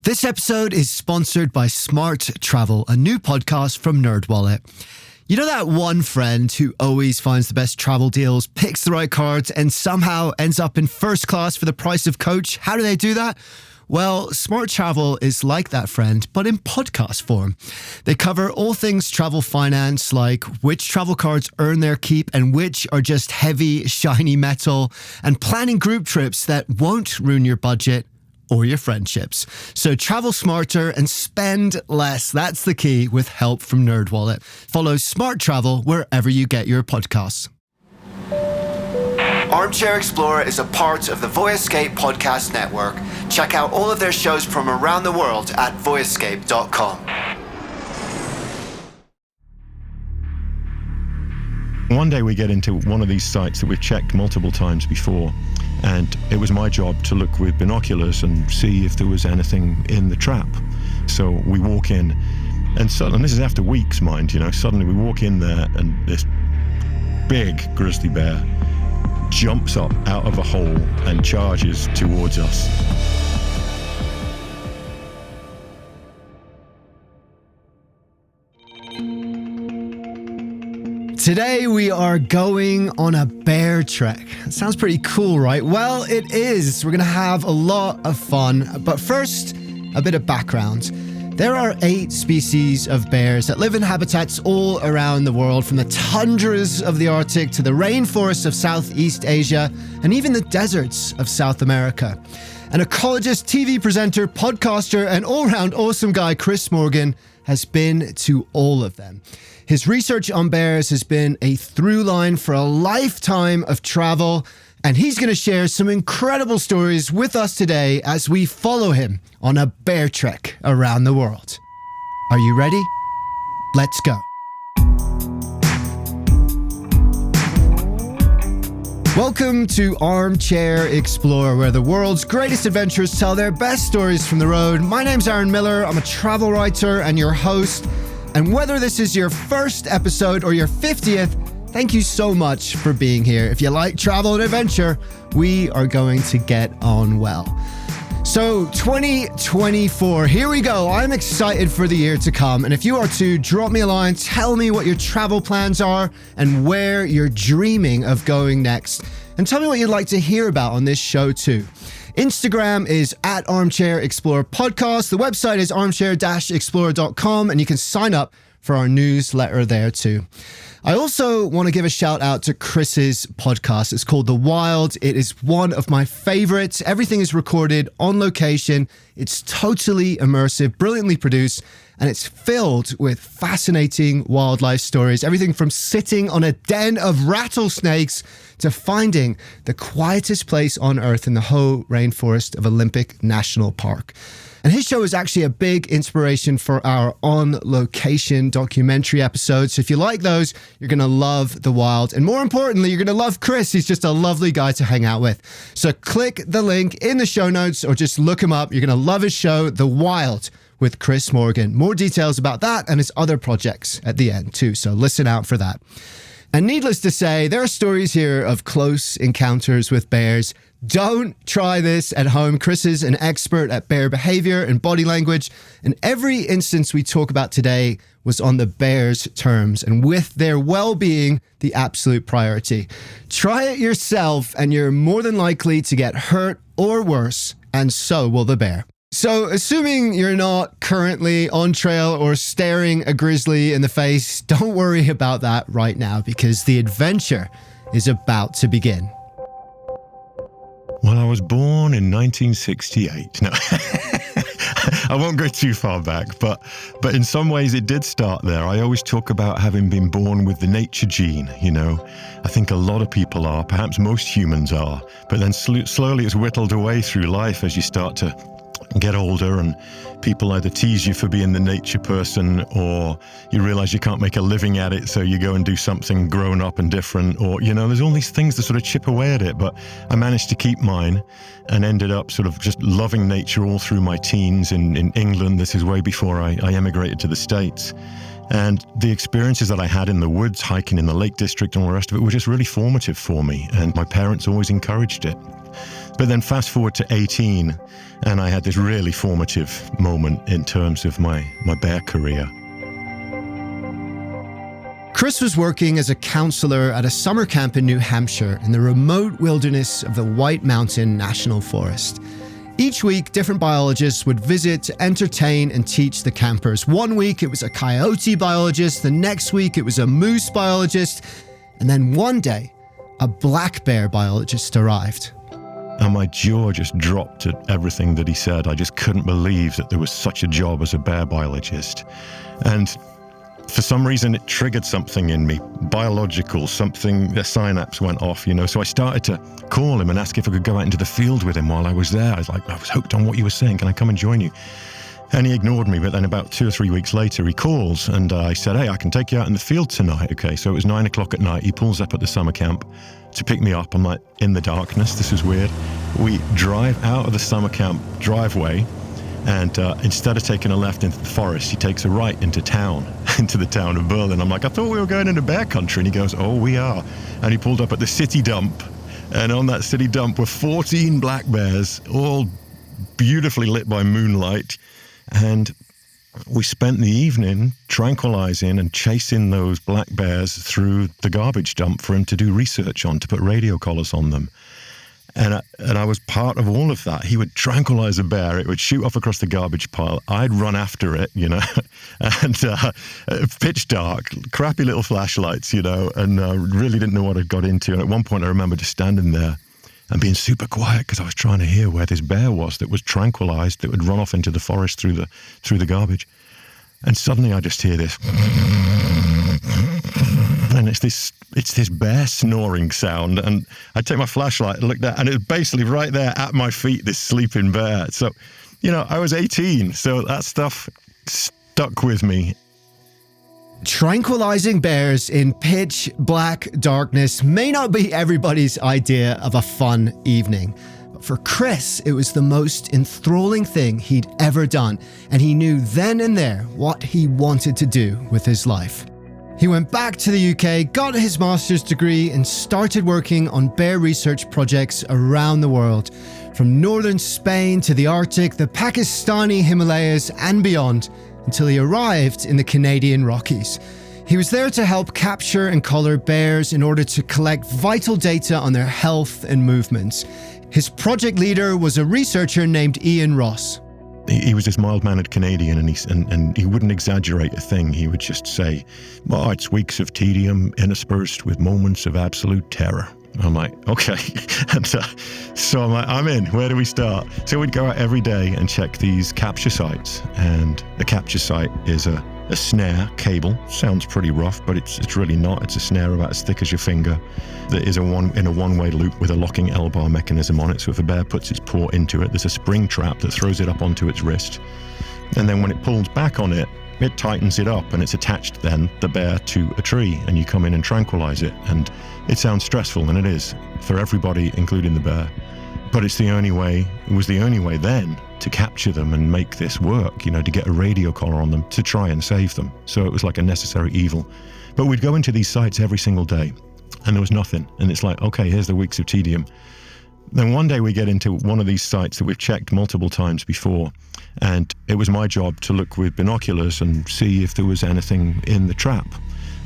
This episode is sponsored by Smart Travel, a new podcast from NerdWallet. You know that one friend who always finds the best travel deals, picks the right cards, and somehow ends up in first class for the price of coach? How do they do that? Well, Smart Travel is like that friend, but in podcast form. They cover all things travel finance, like which travel cards earn their keep and which are just heavy, shiny metal, and planning group trips that won't ruin your budget or your friendships. So travel smarter and spend less. That's the key with help from NerdWallet. Follow Smart Travel wherever you get your podcasts. Armchair-Explorer is a part of the Voyescape podcast network. Check out all of their shows from around the world at voyescape.com. One day we get into one of these sites that we've checked multiple times before, and it was my job to look with binoculars and see if there was anything in the trap. So we walk in, and suddenly, this is after weeks, mind you, suddenly we walk in there and this big grizzly bear jumps up out of a hole and charges towards us. Today we are going on a bear trek. It sounds pretty cool, right? Well, it is. We're going to have a lot of fun. But first, a bit of background. There are 8 species of bears that live in habitats all around the world, from the tundras of the Arctic to the rainforests of Southeast Asia and even the deserts of South America. An ecologist, TV presenter, podcaster, and all-round awesome guy, Chris Morgan, has been to all of them. His research on bears has been a through line for a lifetime of travel, and he's going to share some incredible stories with us today as we follow him on a bear trek around the world. Are you ready? Let's go. Welcome to Armchair Explorer, where the world's greatest adventurers tell their best stories from the road. My name's Aaron Miller. I'm a travel writer and your host. And whether this is your first episode or your 50th, thank you so much for being here. If you like travel and adventure, we are going to get on well. So 2024, here we go. I'm excited for the year to come. And if you are too, drop me a line, tell me what your travel plans are and where you're dreaming of going next. And tell me what you'd like to hear about on this show too. Instagram is at Armchair Explorer Podcast. The website is armchair-explorer.com, and you can sign up for our newsletter there too. I also want to give a shout out to Chris's podcast. It's called The Wild. It is one of my favorites. Everything is recorded on location. It's totally immersive, brilliantly produced, and it's filled with fascinating wildlife stories. Everything from sitting on a den of rattlesnakes to finding the quietest place on Earth in the Hoh Rainforest of Olympic National Park. And his show is actually a big inspiration for our on-location documentary episodes. So if you like those, you're going to love The Wild. And more importantly, you're going to love Chris. He's just a lovely guy to hang out with. So click the link in the show notes or just look him up. You're going to love his show, The Wild, with Chris Morgan. More details about that and his other projects at the end too. So listen out for that. And needless to say, there are stories here of close encounters with bears. Don't try this at home. Chris is an expert at bear behavior and body language, and every instance we talk about today was on the bear's terms and with their well-being the absolute priority. Try it yourself and you're more than likely to get hurt or worse, and so will the bear. So, assuming you're not currently on trail or staring a grizzly in the face, don't worry about that right now because the adventure is about to begin. Well, I was born in 1968. No, I won't go too far back, but in some ways it did start there. I always talk about having been born with the nature gene, I think a lot of people are, perhaps most humans are, but then slowly it's whittled away through life as you start to get older and people either tease you for being the nature person or you realize you can't make a living at it, so you go and do something grown up and different, or there's all these things that sort of chip away at it. But I managed to keep mine and ended up sort of just loving nature all through my teens in England. This is way before I emigrated to the States. And the experiences that I had in the woods, hiking in the Lake District and all the rest of it were just really formative for me, and my parents always encouraged it. But then fast forward to 18, and I had this really formative moment in terms of my bear career. Chris was working as a counselor at a summer camp in New Hampshire in the remote wilderness of the White Mountain National Forest. Each week, different biologists would visit, entertain, and teach the campers. One week, it was a coyote biologist. The next week, it was a moose biologist. And then one day, a black bear biologist arrived. And my jaw just dropped at everything that he said. I just couldn't believe that there was such a job as a bear biologist. And for some reason, it triggered something in me, biological, something, the synapse went off, So I started to call him and ask if I could go out into the field with him while I was there. I was hooked on what you were saying. Can I come and join you? And he ignored me, but then about 2 or 3 weeks later, he calls, and I said, hey, I can take you out in the field tonight. Okay, so it was 9 o'clock at night. He pulls up at the summer camp to pick me up. I'm like, in the darkness, this is weird. We drive out of the summer camp driveway, and instead of taking a left into the forest, he takes a right into town, into the town of Berlin. I'm like, I thought we were going into bear country. And he goes, oh, we are. And he pulled up at the city dump. And on that city dump were 14 black bears, all beautifully lit by moonlight. And we spent the evening tranquilizing and chasing those black bears through the garbage dump for him to do research on, to put radio collars on them. And I was part of all of that. He would tranquilize a bear. It would shoot off across the garbage pile. I'd run after it, and pitch dark, crappy little flashlights, and really didn't know what I'd got into. And at one point I remember just standing there and being super quiet because I was trying to hear where this bear was that was tranquilized, that would run off into the forest through the garbage. And suddenly I just hear this, and it's this bear snoring sound. And I take my flashlight and look down, and it's basically right there at my feet, this sleeping bear. So, I was 18, so that stuff stuck with me. Tranquilizing bears in pitch black darkness may not be everybody's idea of a fun evening. But for Chris, it was the most enthralling thing he'd ever done, and he knew then and there what he wanted to do with his life. He went back to the UK, got his master's degree, and started working on bear research projects around the world, from northern Spain to the Arctic, the Pakistani Himalayas, and beyond, until he arrived in the Canadian Rockies. He was there to help capture and color bears in order to collect vital data on their health and movements. His project leader was a researcher named Ian Ross. He was this mild-mannered Canadian, and he wouldn't exaggerate a thing. He would just say, well, it's weeks of tedium interspersed with moments of absolute terror. I'm like, okay. And so I'm like, I'm in. Where do we start? So we'd go out every day and check these capture sites. And the capture site is a snare cable. Sounds pretty rough, but it's really not. It's a snare about as thick as your finger that is in a one-way loop with a locking L-bar mechanism on it. So if a bear puts its paw into it, there's a spring trap that throws it up onto its wrist. And then when it pulls back on it, it tightens it up, and it's attached then, the bear, to a tree, and you come in and tranquilize it. And it sounds stressful, and it is, for everybody, including the bear. But it was the only way then to capture them and make this work, to get a radio collar on them to try and save them. So it was like a necessary evil. But we'd go into these sites every single day, and there was nothing. And it's like, okay, here's the weeks of tedium. Then one day we get into one of these sites that we've checked multiple times before, and it was my job to look with binoculars and see if there was anything in the trap.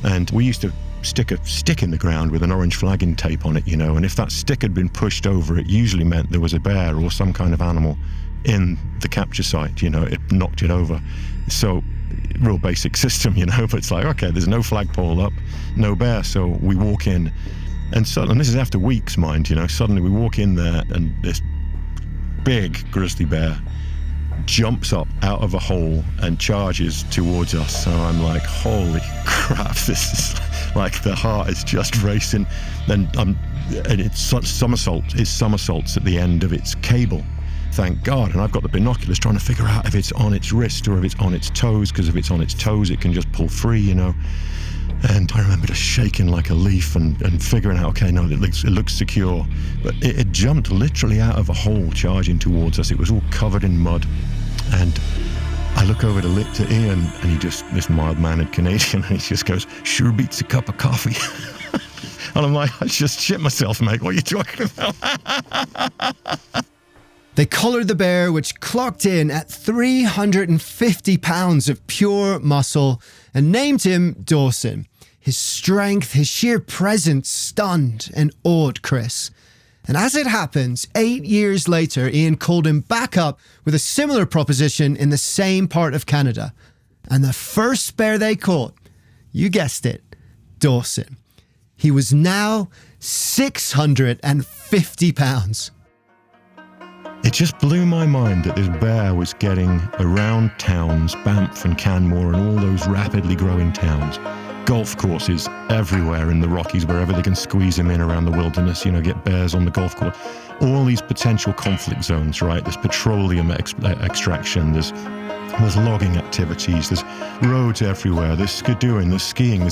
And we used to stick a stick in the ground with an orange flagging tape on it, and if that stick had been pushed over, it usually meant there was a bear or some kind of animal in the capture site, it knocked it over. So real basic system, but it's like, okay, there's no flagpole up, no bear, so we walk in. And suddenly, this is after weeks, mind, suddenly we walk in there and this big grizzly bear jumps up out of a hole and charges towards us. So I'm like, holy crap, this is like, the heart is just racing. And it somersaults at the end of its cable. Thank God. And I've got the binoculars trying to figure out if it's on its wrist or if it's on its toes, because if it's on its toes, it can just pull free, And I remember just shaking like a leaf and figuring out, okay, no, it looks secure. But it jumped literally out of a hole charging towards us. It was all covered in mud. And I look over to Ian, and this mild-mannered Canadian, and he just goes, sure beats a cup of coffee. And I'm like, I just shit myself, mate. What are you talking about? They collared the bear, which clocked in at 350 pounds of pure muscle, and named him Dawson. His strength, his sheer presence stunned and awed Chris. And as it happens, 8 years later, Ian called him back up with a similar proposition in the same part of Canada. And the first bear they caught, you guessed it, Dawson. He was now 650 pounds. It just blew my mind that this bear was getting around towns, Banff and Canmore and all those rapidly growing towns. Golf courses everywhere in the Rockies, wherever they can squeeze him in around the wilderness, get bears on the golf course. All these potential conflict zones, right? There's petroleum extraction, there's logging activities, there's roads everywhere, there's skidooing, there's skiing,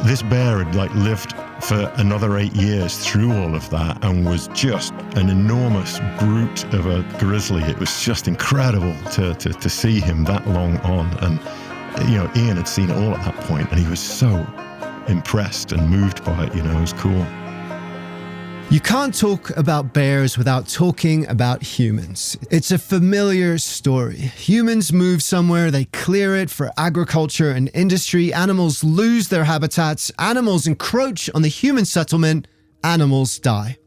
this bear had lived for another 8 years through all of that and was just an enormous brute of a grizzly. It was just incredible to see him that long on. And, Ian had seen it all at that point and he was so impressed and moved by it, it was cool. You can't talk about bears without talking about humans. It's a familiar story. Humans move somewhere, they clear it for agriculture and industry, animals lose their habitats, animals encroach on the human settlement, animals die.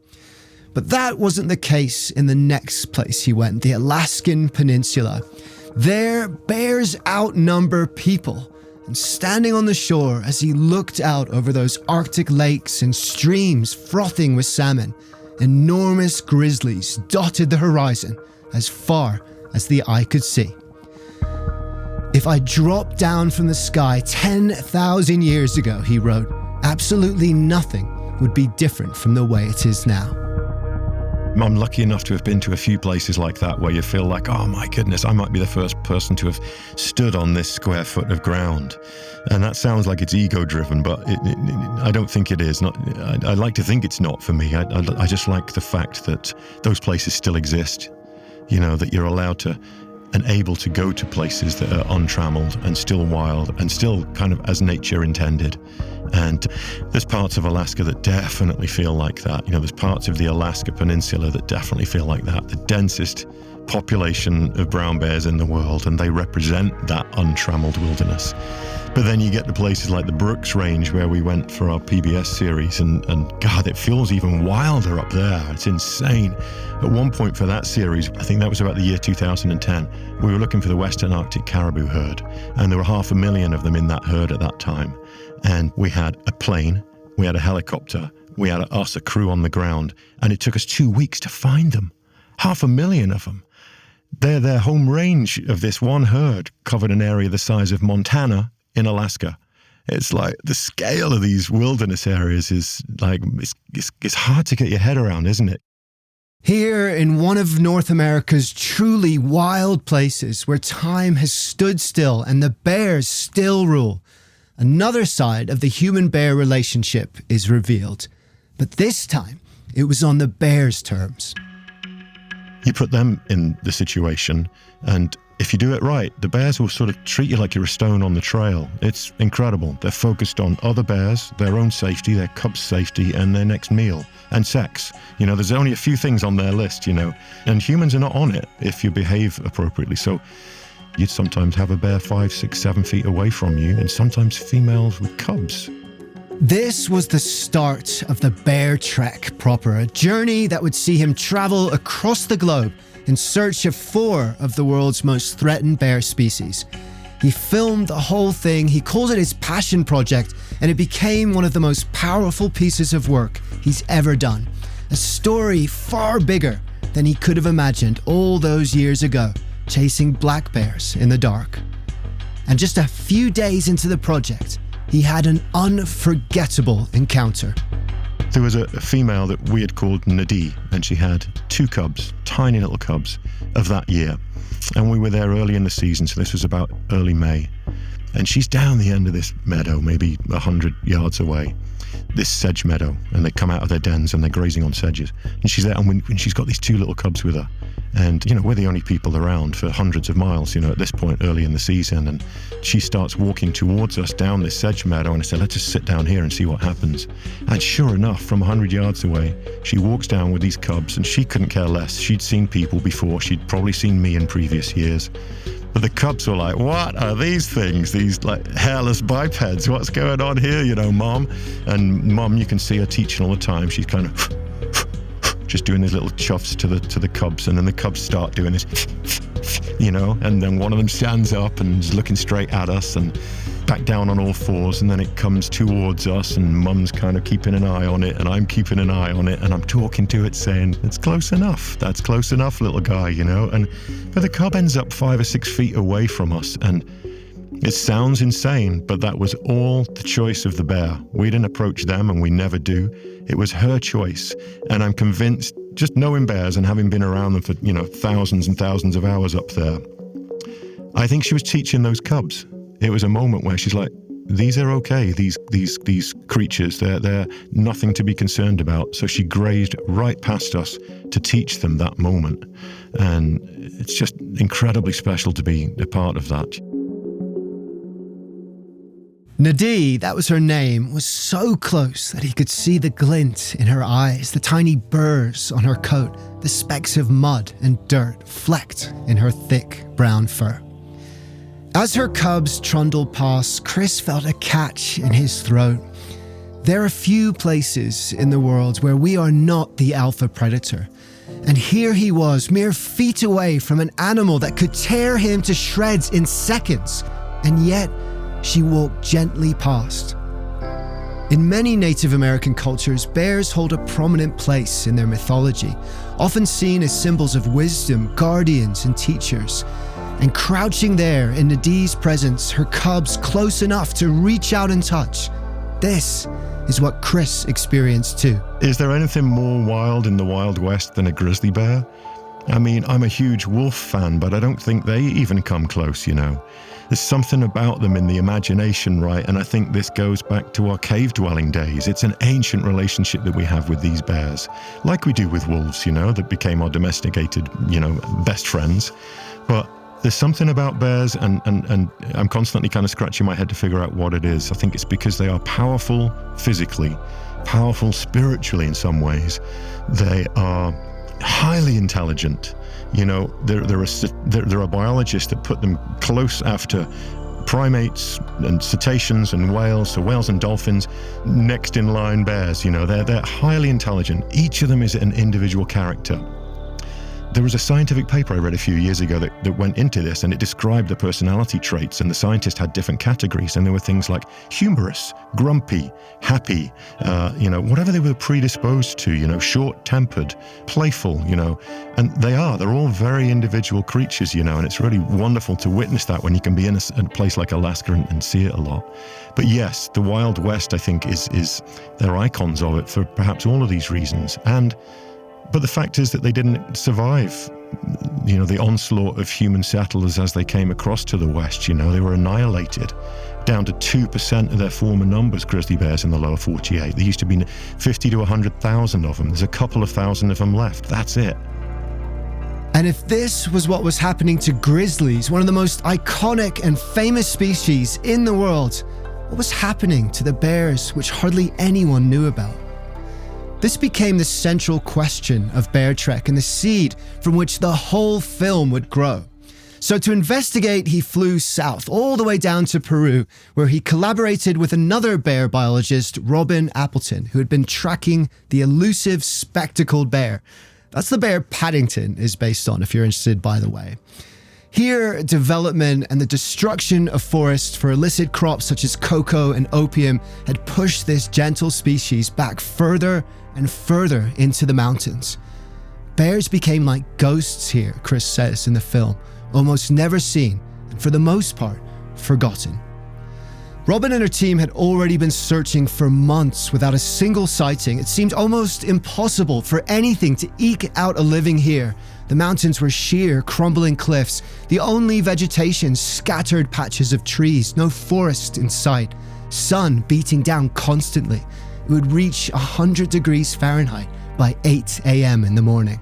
But that wasn't the case in the next place he went, the Alaskan Peninsula. There, bears outnumber people. And standing on the shore as he looked out over those Arctic lakes and streams frothing with salmon, enormous grizzlies dotted the horizon as far as the eye could see. If I dropped down from the sky 10,000 years ago, he wrote, absolutely nothing would be different from the way it is now. I'm lucky enough to have been to a few places like that where you feel like, oh my goodness, I might be the first person to have stood on this square foot of ground. And that sounds like it's ego-driven, but I don't think it is. I like to think it's not for me. I just like the fact that those places still exist, that you're allowed to and able to go to places that are untrammeled and still wild and still kind of as nature intended. And there's parts of Alaska that definitely feel like that. There's parts of the Alaska Peninsula that definitely feel like that. The densest population of brown bears in the world, and they represent that untrammeled wilderness. But then you get to places like the Brooks Range where we went for our PBS series, and God, it feels even wilder up there. It's insane. At one point for that series, I think that was about the year 2010, we were looking for the Western Arctic caribou herd, and there were 500,000 of them in that herd at that time. And we had a plane, we had a helicopter, we had a crew on the ground, and it took us 2 weeks to find them. 500,000 of them. Their home range of this one herd covered an area the size of Montana in Alaska. It's like the scale of these wilderness areas is like, it's hard to get your head around, isn't it? Here in one of North America's truly wild places where time has stood still and the bears still rule, another side of the human-bear relationship is revealed. But this time, it was on the bears' terms. You put them in the situation, and if you do it right, the bears will sort of treat you like you're a stone on the trail. It's incredible. They're focused on other bears, their own safety, their cubs' safety, and their next meal, and sex. There's only a few things on their list, and humans are not on it if you behave appropriately. So you'd sometimes have a bear 5, 6, 7 feet away from you, and sometimes females with cubs. This was the start of the Beartrek proper, a journey that would see him travel across the globe in search of 4 of the world's most threatened bear species. He filmed the whole thing, he called it his passion project, and it became one of the most powerful pieces of work he's ever done. A story far bigger than he could have imagined all those years ago, chasing black bears in the dark. And just a few days into the project, he had an unforgettable encounter. There was a female that we had called Nadie, and she had 2 cubs, tiny little cubs, of that year. And we were there early in the season, so this was about early May. And she's down the end of this meadow, maybe 100 yards away, this sedge meadow, and they come out of their dens and they're grazing on sedges. And she's there, and when she's got these two little cubs with her. And, we're the only people around for hundreds of miles, at this point early in the season. And she starts walking towards us down this sedge meadow, and I said, let's just sit down here and see what happens. And sure enough, from 100 yards away, she walks down with these cubs, and she couldn't care less. She'd seen people before. She'd probably seen me in previous years. But the cubs were like, what are these things? These hairless bipeds? What's going on here, Mom? And Mom, you can see her teaching all the time. She's kind of just doing these little chuffs to the cubs, and then the cubs start doing this, and then one of them stands up and is looking straight at us and back down on all fours, and then it comes towards us, and Mum's kind of keeping an eye on it, and I'm keeping an eye on it, and I'm talking to it saying, it's close enough. That's close enough, little guy, but the cub ends up 5 or 6 feet away from us, and it sounds insane, but that was all the choice of the bear. We didn't approach them, and we never do. It was her choice, and I'm convinced, just knowing bears and having been around them for, thousands and thousands of hours up there, I think she was teaching those cubs. It was a moment where she's like, these are okay, these creatures, they're nothing to be concerned about. So she grazed right past us to teach them that moment. And it's just incredibly special to be a part of that. Nadie, that was her name, was so close that he could see the glint in her eyes, the tiny burrs on her coat, the specks of mud and dirt flecked in her thick brown fur. As her cubs trundled past, Chris felt a catch in his throat. There are few places in the world where we are not the alpha predator. And here he was, mere feet away from an animal that could tear him to shreds in seconds. And yet, she walked gently past. In many Native American cultures, bears hold a prominent place in their mythology, often seen as symbols of wisdom, guardians, and teachers. And crouching there in Nadie's presence, her cubs close enough to reach out and touch. This is what Chris experienced too. Is there anything more wild in the Wild West than a grizzly bear? I mean, I'm a huge wolf fan, but I don't think they even come close, There's something about them in the imagination, right? And I think this goes back to our cave dwelling days. It's an ancient relationship that we have with these bears, like we do with wolves, that became our domesticated, best friends. But there's something about bears, and I'm constantly kind of scratching my head to figure out what it is. I think it's because they are powerful physically, powerful spiritually in some ways. They are highly intelligent. There are biologists that put them close after primates and cetaceans and whales, so whales and dolphins, next in line bears. They're highly intelligent. Each of them is an individual character. There was a scientific paper I read a few years ago that went into this, and it described the personality traits, and the scientists had different categories, and there were things like humorous, grumpy, happy, whatever they were predisposed to, short-tempered, playful, and they're all very individual creatures, and it's really wonderful to witness that when you can be in a place like Alaska and see it a lot. But yes, the Wild West, I think, is they're icons of it for perhaps all of these reasons. But the fact is that they didn't survive, the onslaught of human settlers as they came across to the West. They were annihilated down to 2% of their former numbers, grizzly bears in the lower 48. There used to be 50 to 100,000 of them. There's a couple of thousand of them left. That's it. And if this was what was happening to grizzlies, one of the most iconic and famous species in the world, what was happening to the bears which hardly anyone knew about? This became the central question of Beartrek and the seed from which the whole film would grow. So to investigate, he flew south all the way down to Peru, where he collaborated with another bear biologist, Robin Appleton, who had been tracking the elusive spectacled bear. That's the bear Paddington is based on, if you're interested, by the way. Here, development and the destruction of forests for illicit crops such as cocoa and opium had pushed this gentle species back further and further into the mountains. Bears became like ghosts here, Chris says in the film, almost never seen, and for the most part, forgotten. Robin and her team had already been searching for months without a single sighting. It seemed almost impossible for anything to eke out a living here. The mountains were sheer, crumbling cliffs, the only vegetation scattered patches of trees, no forest in sight, sun beating down constantly. It would reach 100 degrees Fahrenheit by 8 a.m. in the morning.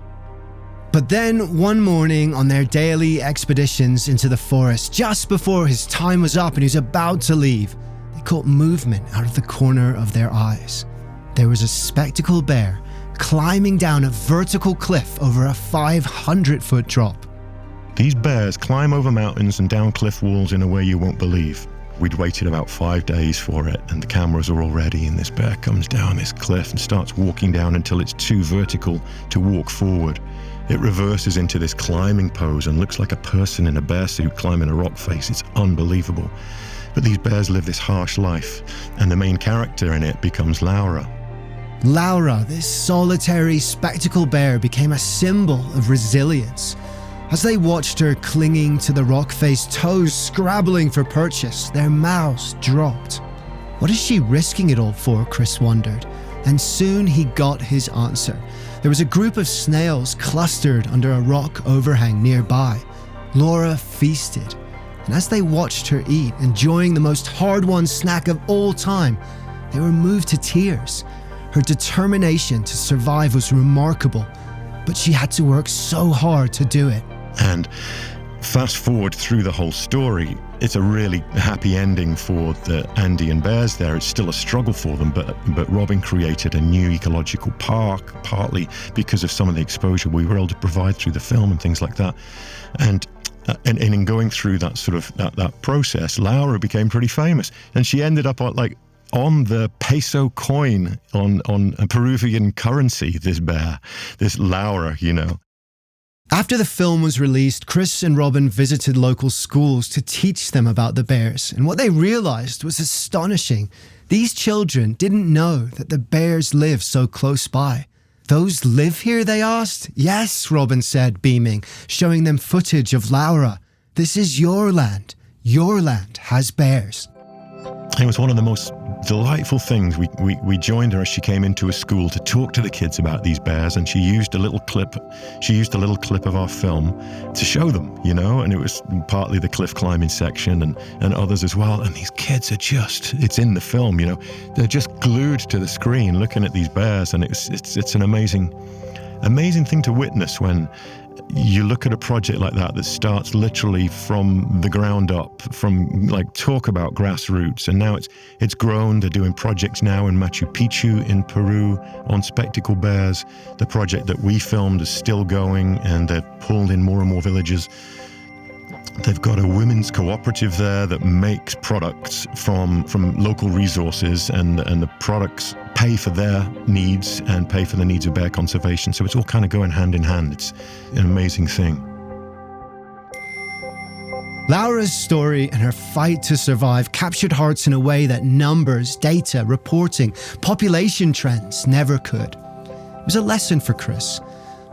But then one morning on their daily expeditions into the forest, just before his time was up and he was about to leave, they caught movement out of the corner of their eyes. There was a spectacled bear climbing down a vertical cliff over a 500-foot drop. These bears climb over mountains and down cliff walls in a way you won't believe. We'd waited about 5 days for it, and the cameras are all ready, and this bear comes down this cliff and starts walking down until it's too vertical to walk forward. It reverses into this climbing pose and looks like a person in a bear suit climbing a rock face. It's unbelievable. But these bears live this harsh life, and the main character in it becomes Laura. Laura, this solitary spectacled bear, became a symbol of resilience. As they watched her clinging to the rock face, toes scrabbling for purchase, their mouths dropped. What is she risking it all for, Chris wondered. And soon he got his answer. There was a group of snails clustered under a rock overhang nearby. Laura feasted, and as they watched her eat, enjoying the most hard-won snack of all time, they were moved to tears. Her determination to survive was remarkable, but she had to work so hard to do it. And fast forward through the whole story, it's a really happy ending for the Andean bears there. It's still a struggle for them, but Robin created a new ecological park, partly because of some of the exposure we were able to provide through the film and things like that. And in going through that sort of that process, Laura became pretty famous, and she ended up on the peso coin on a Peruvian currency. This bear, this Laura, After the film was released, Chris and Robin visited local schools to teach them about the bears, and what they realized was astonishing. These children didn't know that the bears live so close by. "Those live here?" they asked. "Yes," Robin said, beaming, showing them footage of Laura. "This is your land. Your land has bears." It was one of the most delightful things. We joined her as she came into a school to talk to the kids about these bears, and she used a little clip of our film to show them, and it was partly the cliff climbing section and others as well. And these kids are it's in the film, they're just glued to the screen looking at these bears, and it's an amazing thing to witness when you look at a project like that starts literally from the ground up, from talk about grassroots, and now it's grown. They're doing projects now in Machu Picchu in Peru on spectacle bears. The project that we filmed is still going, and they're pulled in more and more villages. They've got a women's cooperative there that makes products from local resources, and the products pay for their needs and pay for the needs of bear conservation. So it's all kind of going hand in hand. It's an amazing thing. Laura's story and her fight to survive captured hearts in a way that numbers, data, reporting, population trends never could. It was a lesson for Chris.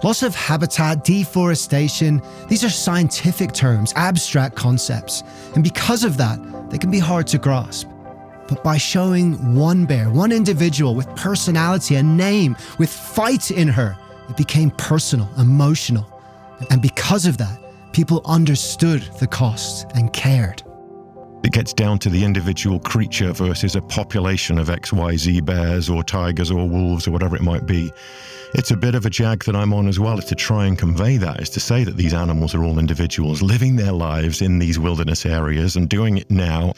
Loss of habitat, deforestation, these are scientific terms, abstract concepts, and because of that, they can be hard to grasp. But by showing one bear, one individual with personality, a name, with fight in her, it became personal, emotional. And because of that, people understood the cost and cared. It gets down to the individual creature versus a population of XYZ bears or tigers or wolves or whatever it might be. It's a bit of a jag that I'm on as well, is to try and convey that, is to say that these animals are all individuals living their lives in these wilderness areas and doing it now.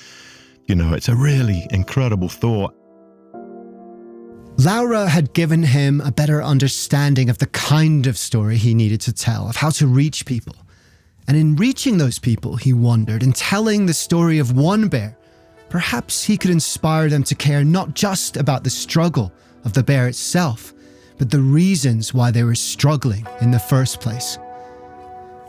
It's a really incredible thought. Laura had given him a better understanding of the kind of story he needed to tell, of how to reach people. And in reaching those people, he wondered, in telling the story of one bear, perhaps he could inspire them to care not just about the struggle of the bear itself, but the reasons why they were struggling in the first place.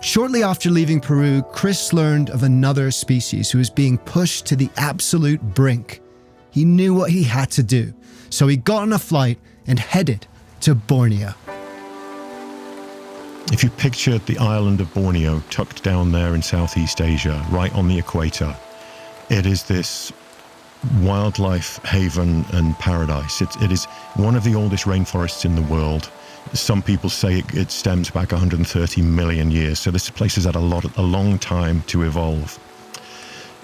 Shortly after leaving Peru, Chris learned of another species who was being pushed to the absolute brink. He knew what he had to do, so he got on a flight and headed to Borneo. If you picture the island of Borneo tucked down there in Southeast Asia, right on the equator, it is this wildlife haven and paradise. It is one of the oldest rainforests in the world. Some people say it stems back 130 million years. So this place has had a long time to evolve.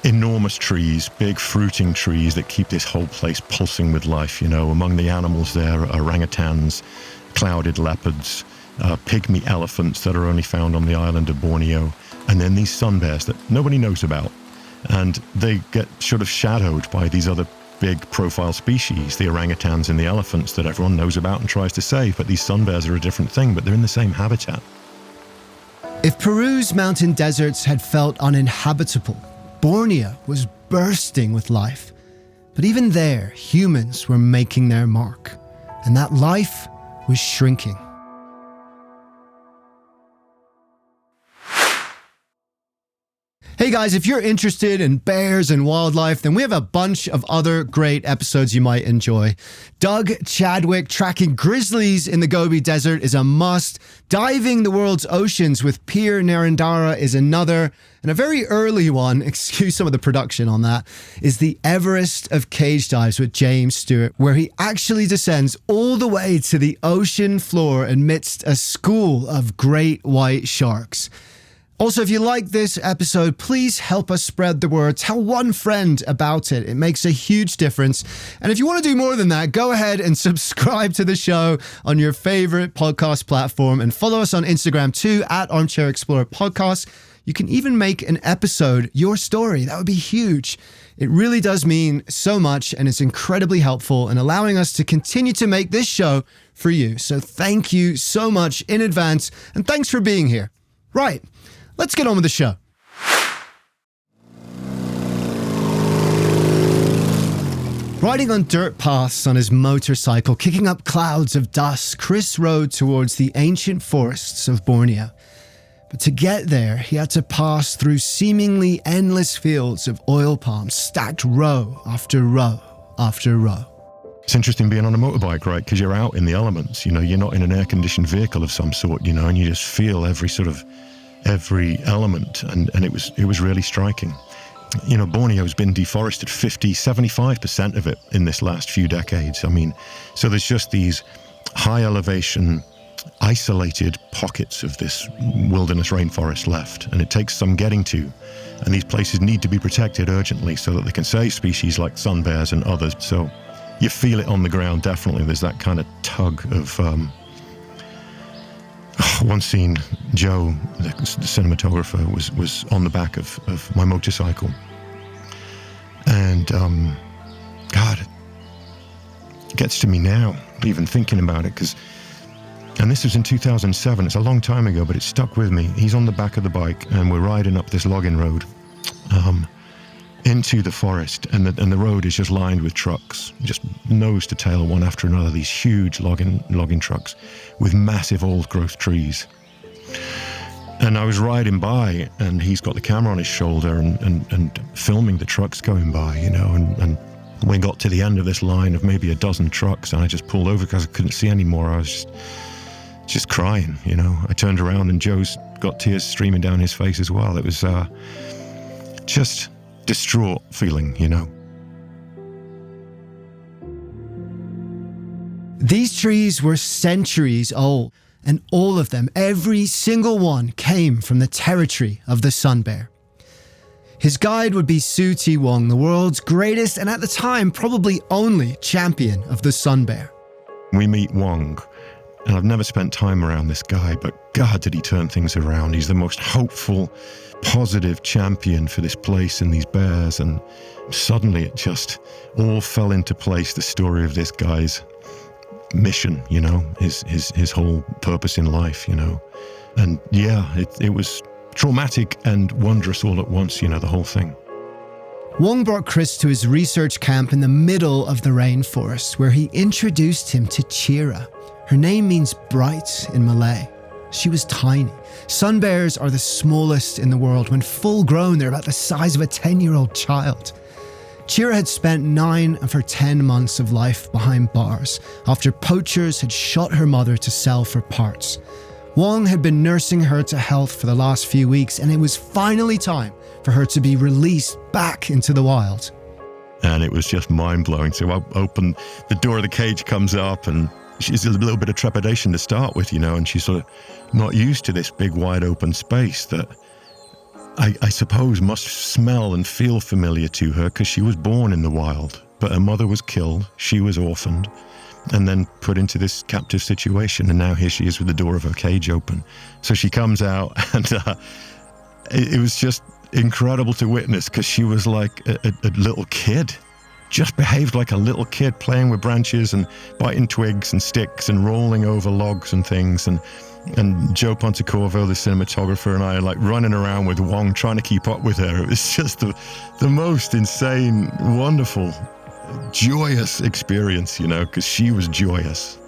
Enormous trees, big fruiting trees that keep this whole place pulsing with life. Among the animals there are orangutans, clouded leopards, pygmy elephants that are only found on the island of Borneo, and then these sun bears that nobody knows about. And they get sort of shadowed by these other big profile species, the orangutans and the elephants that everyone knows about and tries to save. But these sun bears are a different thing, but they're in the same habitat. If Peru's mountain deserts had felt uninhabitable, Borneo was bursting with life. But even there, humans were making their mark, and that life was shrinking. Hey guys, if you're interested in bears and wildlife, then we have a bunch of other great episodes you might enjoy. Doug Chadwick tracking grizzlies in the Gobi Desert is a must. Diving the world's oceans with Peer Narendra is another. And a very early one, excuse some of the production on that, is the Everest of cage dives with James Stewart, where he actually descends all the way to the ocean floor amidst a school of great white sharks. Also, if you like this episode, please help us spread the word. Tell one friend about it. It makes a huge difference. And if you want to do more than that, go ahead and subscribe to the show on your favorite podcast platform and follow us on Instagram too, at armchair-explorer podcast. You can even make an episode your story. That would be huge. It really does mean so much, and it's incredibly helpful in allowing us to continue to make this show for you. So thank you so much in advance, and thanks for being here. Right. Let's get on with the show. Riding on dirt paths on his motorcycle, kicking up clouds of dust, Chris rode towards the ancient forests of Borneo. But to get there, he had to pass through seemingly endless fields of oil palms, stacked row after row after row. It's interesting being on a motorbike, right? Because you're out in the elements. You're not in an air-conditioned vehicle of some sort, and you just feel every element, and it was really striking. Borneo's been deforested 75% of it in this last few decades. So there's just these high elevation, isolated pockets of this wilderness rainforest left, and it takes some getting to. And these places need to be protected urgently so that they can save species like sun bears and others. So you feel it on the ground, definitely. There's that kind of tug of... One scene, Joe, the cinematographer, was on the back of my motorcycle. And, God, it gets to me now, even thinking about it, and this was in 2007, it's a long time ago, but it stuck with me. He's on the back of the bike, and we're riding up this logging road into the forest, and the road is just lined with trucks, just nose to tail, one after another, these huge logging trucks with massive old-growth trees. And I was riding by, and he's got the camera on his shoulder and filming the trucks going by, and we got to the end of this line of maybe a dozen trucks, and I just pulled over because I couldn't see anymore. I was just crying, I turned around, and Joe's got tears streaming down his face as well. It was just... distraught feeling, These trees were centuries old, and all of them, every single one, came from the territory of the sun bear. His guide would be Su Ti Wong, the world's greatest and at the time probably only champion of the sun bear. We meet Wong, and I've never spent time around this guy, but God, did he turn things around. He's the most hopeful, positive champion for this place and these bears, and suddenly it just all fell into place, the story of this guy's mission, his whole purpose in life, and it was traumatic and wondrous all at once, the whole thing. Wong brought Chris to his research camp in the middle of the rainforest, where he introduced him to Chira. Her name means bright in Malay. She was tiny. Sun bears are the smallest in the world. When full grown, they're about the size of a 10-year-old child. Chira had spent 9 of her 10 months of life behind bars after poachers had shot her mother to sell for parts. Wong had been nursing her to health for the last few weeks, and it was finally time for her to be released back into the wild. And it was just mind-blowing. So I opened the door of the cage, comes up, and she's a little bit of trepidation to start with, and she's sort of not used to this big, wide open space that I suppose must smell and feel familiar to her because she was born in the wild. But her mother was killed, she was orphaned, and then put into this captive situation. And now here she is with the door of her cage open. So she comes out, and it was just incredible to witness because she was like a little kid. Just behaved like a little kid, playing with branches and biting twigs and sticks and rolling over logs and things. And Joe Pontecorvo, the cinematographer, and I are like running around with Wong trying to keep up with her. It was just the most insane, wonderful, joyous experience, because she was joyous.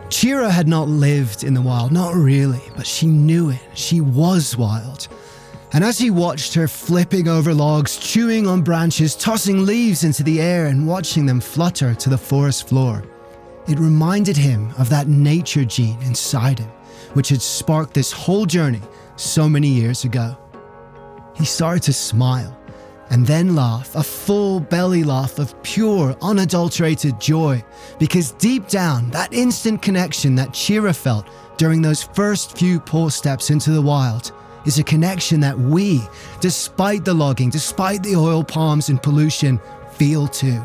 Chira had not lived in the wild, not really, but she knew it. She was wild. And as he watched her flipping over logs, chewing on branches, tossing leaves into the air and watching them flutter to the forest floor, it reminded him of that nature gene inside him, which had sparked this whole journey so many years ago. He started to smile and then laugh, a full belly laugh of pure, unadulterated joy, because deep down, that instant connection that Chira felt during those first few paw steps into the wild is a connection that we, despite the logging, despite the oil palms and pollution, feel too.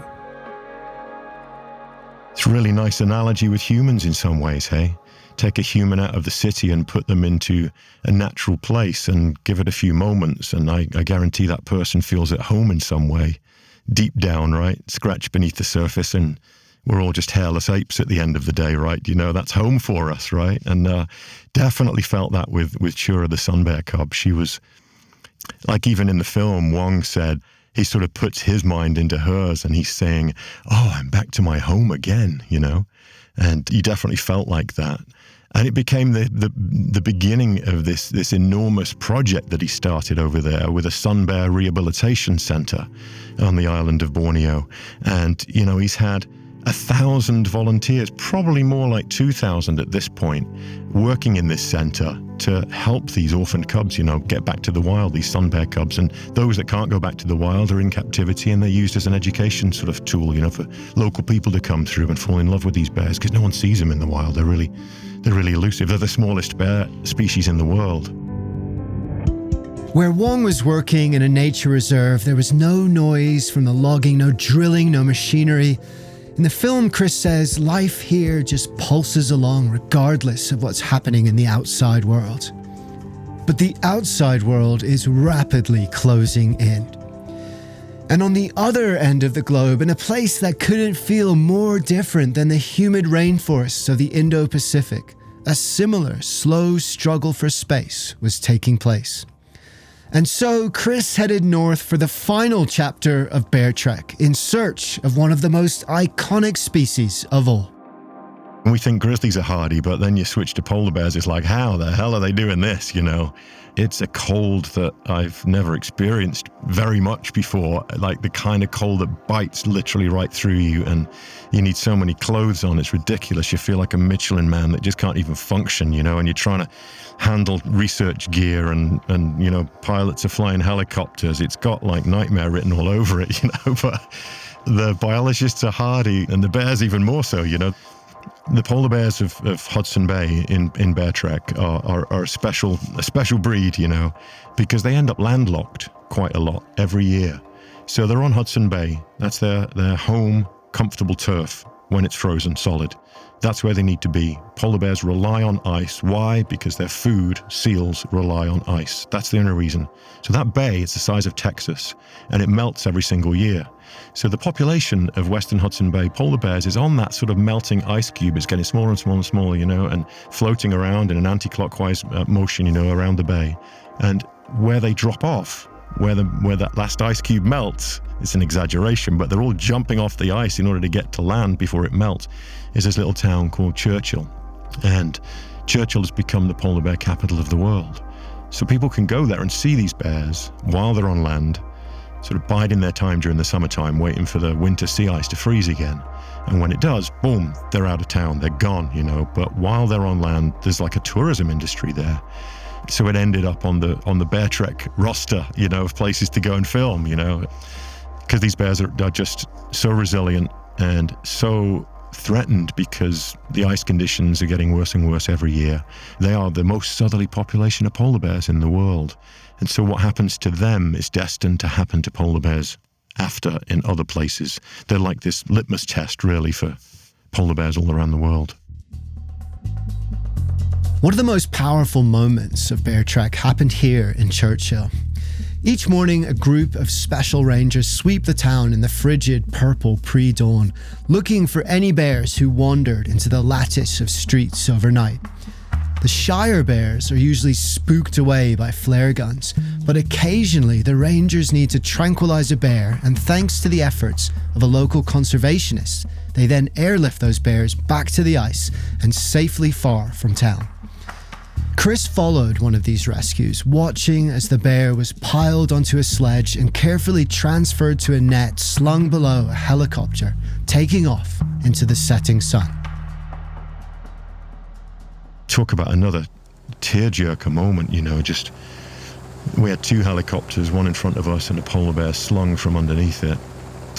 It's a really nice analogy with humans in some ways, hey? Take a human out of the city and put them into a natural place and give it a few moments, and I guarantee that person feels at home in some way, deep down, right? Scratch beneath the surface, and we're all just hairless apes at the end of the day, right? That's home for us, right? And definitely felt that with Chura, the sun bear cub. She was, like even in the film, Wong said, he sort of puts his mind into hers and he's saying, oh, I'm back to my home again, And he definitely felt like that. And it became the beginning of this enormous project that he started over there with a sun bear rehabilitation center on the island of Borneo. And, he's had 1,000 volunteers, probably more like 2,000 at this point, working in this center to help these orphaned cubs, get back to the wild, these sun bear cubs. And those that can't go back to the wild are in captivity, and they're used as an education sort of tool, for local people to come through and fall in love with these bears, because no one sees them in the wild. They're really elusive. They're the smallest bear species in the world. Where Wong was working in a nature reserve, there was no noise from the logging, no drilling, no machinery. In the film, Chris says life here just pulses along regardless of what's happening in the outside world. But the outside world is rapidly closing in. And on the other end of the globe, in a place that couldn't feel more different than the humid rainforests of the Indo-Pacific, a similar slow struggle for space was taking place. And so Chris headed north for the final chapter of Beartrek in search of one of the most iconic species of all. We think grizzlies are hardy, but then you switch to polar bears, it's like, how the hell are they doing this, It's a cold that I've never experienced very much before, like the kind of cold that bites literally right through you, and you need so many clothes on, it's ridiculous. You feel like a Michelin man that just can't even function, and you're trying to handle research gear and pilots are flying helicopters. It's got like nightmare written all over it, but the biologists are hardy, and the bears even more so, The polar bears of Hudson Bay in Beartrek are a special breed, because they end up landlocked quite a lot every year. So they're on Hudson Bay. That's their home, comfortable turf when it's frozen solid. That's where they need to be. Polar bears rely on ice. Why? Because their food, seals, rely on ice. That's the only reason. So that bay is the size of Texas, and it melts every single year. So the population of Western Hudson Bay polar bears is on that sort of melting ice cube. It's getting smaller and smaller and smaller, and floating around in an anti-clockwise motion, around the bay. And where they drop off, where that last ice cube melts, it's an exaggeration, but they're all jumping off the ice in order to get to land before it melts, is this little town called Churchill. And Churchill has become the polar bear capital of the world. So people can go there and see these bears while they're on land, sort of biding their time during the summertime, waiting for the winter sea ice to freeze again. And when it does, boom, they're out of town, they're gone, But while they're on land, there's like a tourism industry there. So it ended up on the Beartrek roster, of places to go and film, because these bears are just so resilient and so threatened because the ice conditions are getting worse and worse every year. They are the most southerly population of polar bears in the world. And so what happens to them is destined to happen to polar bears after in other places. They're like this litmus test, really, for polar bears all around the world. One of the most powerful moments of Beartrek happened here in Churchill. Each morning, a group of special rangers sweep the town in the frigid purple pre-dawn, looking for any bears who wandered into the lattice of streets overnight. The Shire bears are usually spooked away by flare guns, but occasionally the rangers need to tranquilize a bear, and thanks to the efforts of a local conservationist, they then airlift those bears back to the ice and safely far from town. Chris followed one of these rescues, watching as the bear was piled onto a sledge and carefully transferred to a net slung below a helicopter, taking off into the setting sun. Talk about another tearjerker moment, just we had two helicopters, one in front of us and a polar bear slung from underneath it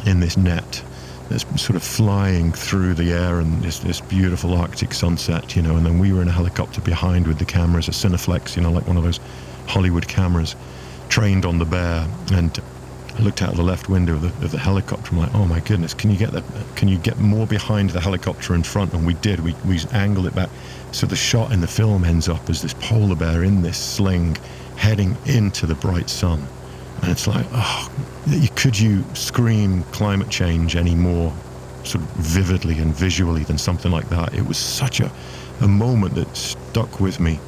in this net that's sort of flying through the air and this beautiful Arctic sunset, and then we were in a helicopter behind with the cameras, a Cineflex, like one of those Hollywood cameras, trained on the bear. And I looked out of the left window of the helicopter. I'm like, oh my goodness, can you get more behind the helicopter in front? And we did. We angled it back. So the shot in the film ends up as this polar bear in this sling heading into the bright sun. And it's like, could you scream climate change any more sort of vividly and visually than something like that? It was such a moment that stuck with me.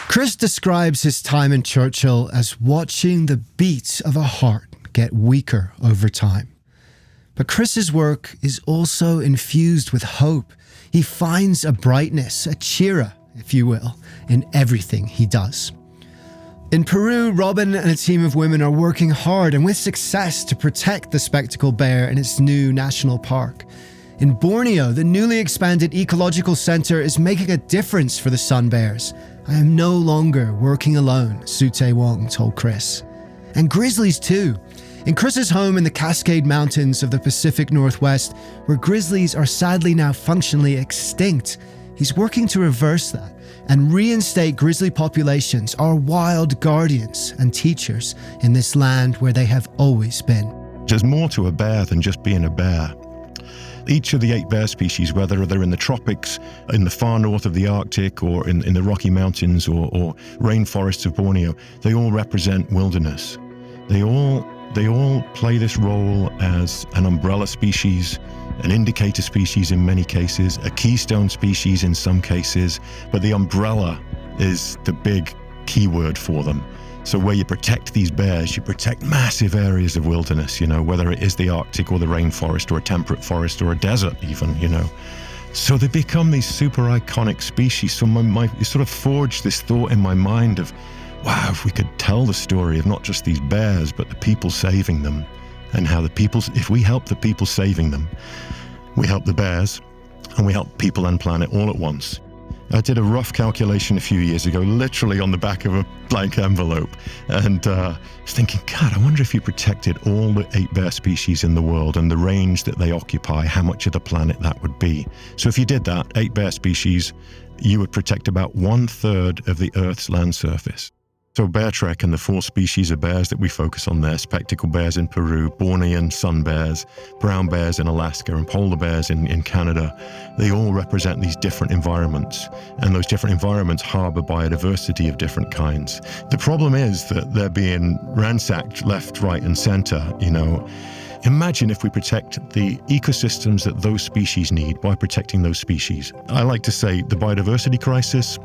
Chris describes his time in Churchill as watching the beat of a heart get weaker over time. But Chris's work is also infused with hope. He finds a brightness, a cheer-up, if you will, in everything he does. In Peru, Robin and a team of women are working hard and with success to protect the spectacled bear in its new national park. In Borneo, the newly expanded ecological centre is making a difference for the sun bears. I am no longer working alone, Sute Wong told Chris. And grizzlies too. In Chris's home in the Cascade Mountains of the Pacific Northwest, where grizzlies are sadly now functionally extinct, he's working to reverse that and reinstate grizzly populations, our wild guardians and teachers in this land where they have always been. There's more to a bear than just being a bear. Each of the 8 bear species, whether they're in the tropics, in the far north of the Arctic, or in the Rocky Mountains or rainforests of Borneo, they all represent wilderness. They all play this role as an umbrella species, an indicator species in many cases, a keystone species in some cases, but the umbrella is the big keyword for them. So where you protect these bears, you protect massive areas of wilderness, whether it is the Arctic or the rainforest or a temperate forest or a desert even, So they become these super iconic species. So it sort of forged this thought in my mind of, wow, if we could tell the story of not just these bears, but the people saving them, and how if we help the people saving them, we help the bears, and we help people and planet all at once. I did a rough calculation a few years ago, literally on the back of a blank envelope, and I was thinking, God, I wonder if you protected all the 8 bear species in the world and the range that they occupy, how much of the planet that would be. So if you did that, 8 bear species, you would protect about 1/3 of the Earth's land surface. So Beartrek and the 4 species of bears that we focus on there, spectacled bears in Peru, Bornean sun bears, brown bears in Alaska, and polar bears in Canada, they all represent these different environments. And those different environments harbor biodiversity of different kinds. The problem is that they're being ransacked left, right, and center, Imagine if we protect the ecosystems that those species need by protecting those species. I like to say the biodiversity crisis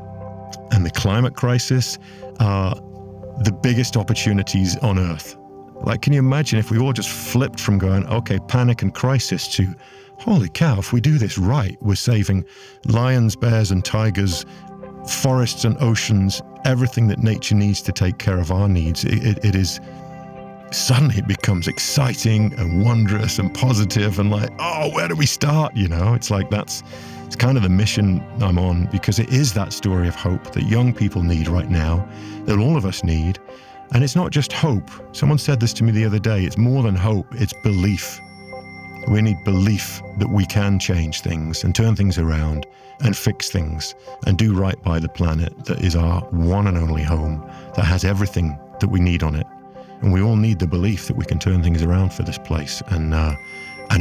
and the climate crisis are the biggest opportunities on Earth. Like, can you imagine if we all just flipped from going, okay, panic and crisis, to, holy cow, if we do this right, we're saving lions, bears, and tigers, forests and oceans, everything that nature needs to take care of our needs. It is suddenly it becomes exciting and wondrous and positive and like, oh, where do we start? It's like it's kind of the mission I'm on, because it is that story of hope that young people need right now, that all of us need. And it's not just hope. Someone said this to me the other day. It's more than hope. It's belief. We need belief that we can change things and turn things around and fix things and do right by the planet that is our one and only home, that has everything that we need on it. And we all need the belief that we can turn things around for this place. And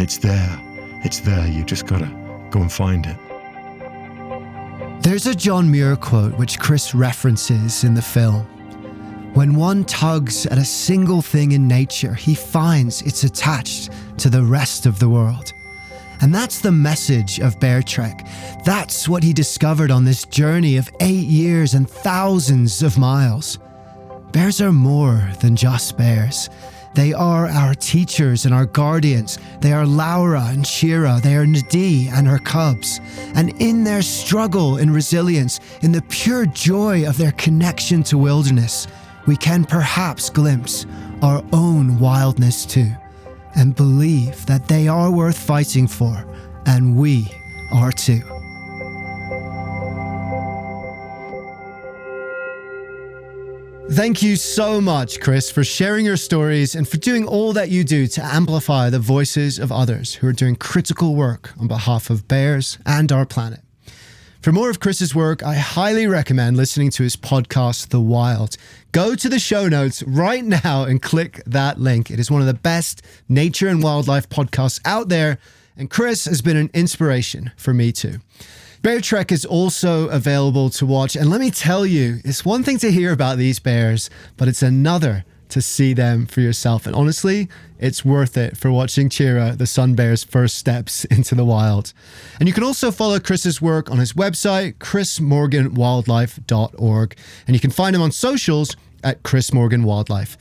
it's there. It's there. You just got to go and find it. There's a John Muir quote which Chris references in the film. When one tugs at a single thing in nature, he finds it's attached to the rest of the world. And that's the message of Beartrek. That's what he discovered on this journey of 8 years and thousands of miles. Bears are more than just bears. They are our teachers and our guardians. They are Laura and Shira. They are Nadie and her cubs. And in their struggle and resilience, in the pure joy of their connection to wilderness, we can perhaps glimpse our own wildness too, and believe that they are worth fighting for, and we are too. Thank you so much, Chris, for sharing your stories and for doing all that you do to amplify the voices of others who are doing critical work on behalf of bears and our planet. For more of Chris's work, I highly recommend listening to his podcast, The Wild. Go to the show notes right now and click that link. It is one of the best nature and wildlife podcasts out there, and Chris has been an inspiration for me too. Beartrek is also available to watch, and let me tell you, it's one thing to hear about these bears, but it's another to see them for yourself. And honestly, it's worth it for watching Chira, the sun bear's first steps into the wild. And you can also follow Chris's work on his website, chrismorganwildlife.org. And you can find him on socials at Chris Morgan Wildlife.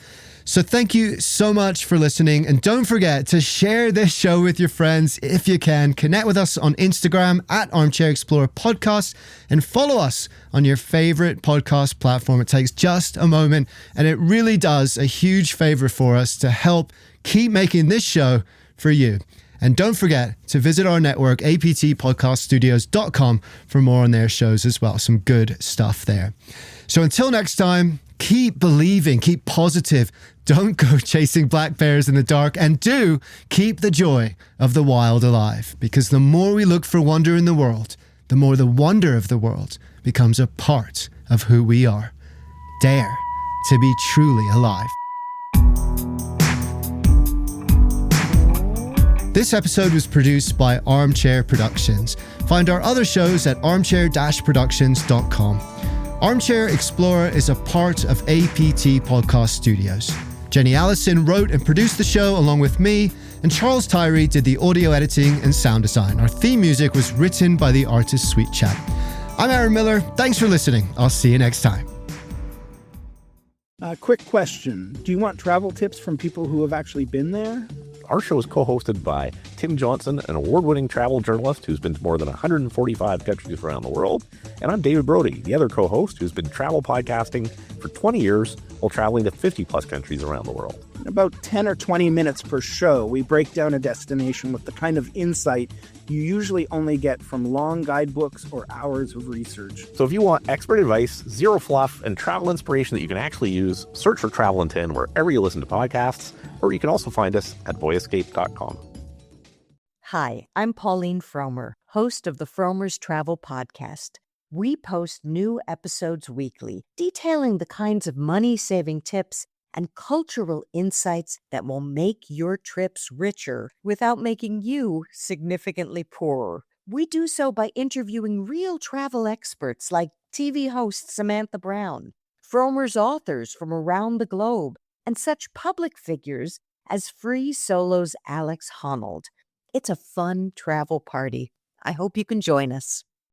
So thank you so much for listening. And don't forget to share this show with your friends if you can. Connect with us on Instagram at armchair-explorer podcast and follow us on your favorite podcast platform. It takes just a moment and it really does a huge favor for us to help keep making this show for you. And don't forget to visit our network, aptpodcaststudios.com, for more on their shows as well. Some good stuff there. So until next time, keep believing, keep positive. Don't go chasing black bears in the dark, and do keep the joy of the wild alive. Because the more we look for wonder in the world, the more the wonder of the world becomes a part of who we are. Dare to be truly alive. This episode was produced by Armchair Productions. Find our other shows at armchair-productions.com. Armchair-Explorer is a part of APT Podcast Studios. Jenny Allison wrote and produced the show along with me, and Charles Tyree did the audio editing and sound design. Our theme music was written by the artist Sweet Chat. I'm Aaron Miller. Thanks for listening. I'll see you next time. Quick question. Do you want travel tips from people who have actually been there? Our show is co-hosted by Tim Johnson, an award-winning travel journalist who's been to more than 145 countries around the world. And I'm David Brody, the other co-host who's been travel podcasting for 20 years while traveling to 50-plus countries around the world. In about 10 or 20 minutes per show, we break down a destination with the kind of insight you usually only get from long guidebooks or hours of research. So if you want expert advice, zero fluff, and travel inspiration that you can actually use, search for Travel in 10 wherever you listen to podcasts, or you can also find us at boyescape.com. Hi, I'm Pauline Fromer, host of the Fromers Travel Podcast. We post new episodes weekly, detailing the kinds of money-saving tips and cultural insights that will make your trips richer without making you significantly poorer. We do so by interviewing real travel experts like TV host Samantha Brown, Fromers authors from around the globe, and such public figures as Free Solo's Alex Honnold. It's a fun travel party. I hope you can join us.